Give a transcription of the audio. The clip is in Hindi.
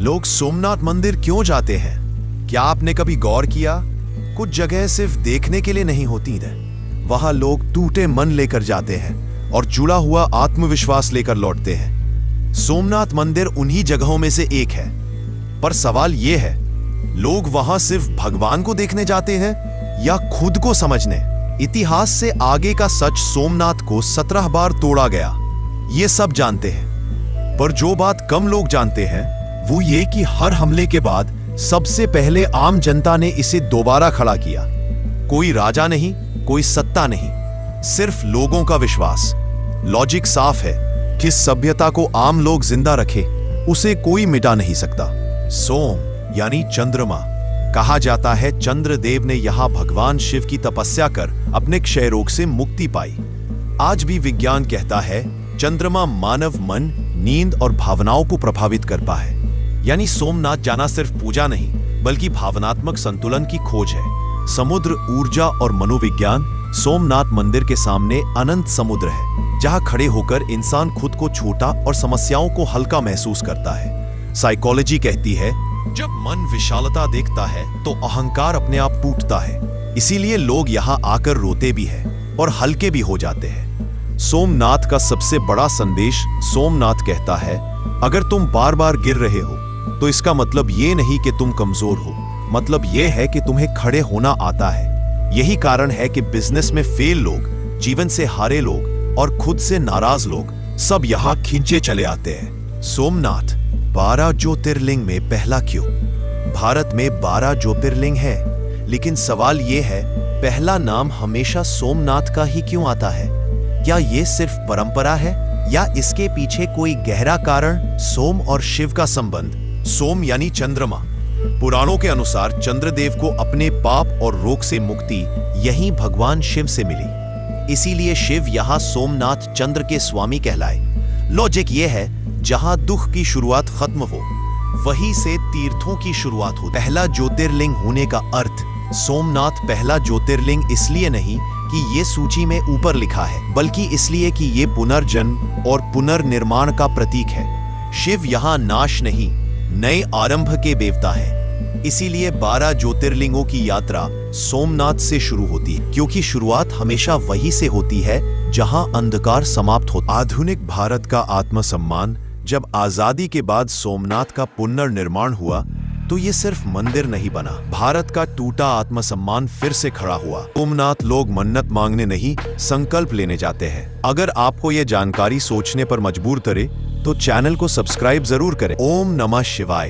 लोग सोमनाथ मंदिर क्यों जाते हैं? क्या आपने कभी गौर किया? कुछ जगह सिर्फ देखने के लिए नहीं होती है, वहां लोग टूटे मन लेकर जाते हैं और जुड़ा हुआ आत्मविश्वास लेकर लौटते हैं। सोमनाथ मंदिर उन्हीं जगहों में से एक है। पर सवाल यह है, लोग वहां सिर्फ भगवान को देखने जाते हैं या खुद को समझने? इतिहास से आगे का सच सोमनाथ को 17 बार तोड़ा गया, ये सब जानते हैं। पर जो बात कम लोग जानते हैं वो ये कि हर हमले के बाद सबसे पहले आम जनता ने इसे दोबारा खड़ा किया। कोई राजा नहीं, कोई सत्ता नहीं, सिर्फ लोगों का विश्वास। लॉजिक साफ है, किस सभ्यता को आम लोग जिंदा रखे उसे कोई मिटा नहीं सकता। सोम यानी चंद्रमा। कहा जाता है चंद्रदेव ने यहां भगवान शिव की तपस्या कर अपने क्षय रोग से मुक्ति पाई। आज भी विज्ञान कहता है चंद्रमा मानव मन, नींद और भावनाओं को प्रभावित करता है। यानी सोमनाथ जाना सिर्फ पूजा नहीं बल्कि भावनात्मक संतुलन की खोज है। समुद्र, ऊर्जा और मनोविज्ञान। सोमनाथ मंदिर के सामने अनंत समुद्र है, जहां खड़े होकर इंसान खुद को छोटा और समस्याओं को हल्का महसूस करता है। साइकोलॉजी कहती है जब मन विशालता देखता है तो अहंकार अपने आप टूटता है। इसीलिए लोग यहां आकर रोते भी हैं और हल्के भी हो जाते हैं। सोमनाथ का सबसे बड़ा संदेश सोमनाथ कहता है, अगर तुम बार बार गिर रहे हो तो इसका मतलब ये नहीं कि तुम कमजोर हो, मतलब ये है कि तुम्हें खड़े होना आता है। यही कारण है कि बिजनेस में फेल लोग, जीवन से हारे लोग और खुद से नाराज लोग सब यहां खींचे चले आते हैं। सोमनाथ 12 ज्योतिर्लिंग में पहला क्यों? भारत में 12 ज्योतिर्लिंग है, लेकिन सवाल यह है पहला नाम हमेशा सोमनाथ का ही क्यों आता है? क्या यह सिर्फ परंपरा है या इसके पीछे कोई गहरा कारण? सोम और शिव का संबंध। सोम यानी चंद्रमा। पुराणों के अनुसार चंद्रदेव को अपने पाप और रोग से मुक्ति यहीं भगवान शिव से मिली, इसीलिए शिव यहां सोमनाथ चंद्र के स्वामी कहलाए। लॉजिक यह है जहां दुख की शुरुआत खत्म हो वहीं से तीर्थों की शुरुआत हो। पहला ज्योतिर्लिंग होने का अर्थ सोमनाथ पहला ज्योतिर्लिंग इसलिए नहीं कि ये सूची में ऊपर लिखा है, बल्कि इसलिए कि ये पुनर्जन्म और पुनर्निर्माण का प्रतीक है। शिव यहां नाश नहीं, नए आरंभ के देवता है। इसीलिए 12 ज्योतिर्लिंगों की यात्रा सोमनाथ से शुरू होती है, क्योंकि शुरुआत हमेशा वहीं से होती है जहां अंधकार समाप्त होता। आधुनिक भारत का आत्मसम्मान। जब आजादी के बाद सोमनाथ का पुनर्निर्माण हुआ तो ये सिर्फ मंदिर नहीं बना, भारत का टूटा आत्मसम्मान फिर से खड़ा हुआ। सोमनाथ लोग मन्नत मांगने नहीं, संकल्प लेने जाते हैं। अगर आपको ये जानकारी सोचने पर मजबूर करे तो चैनल को सब्सक्राइब जरूर करें। ओम नमः शिवाय।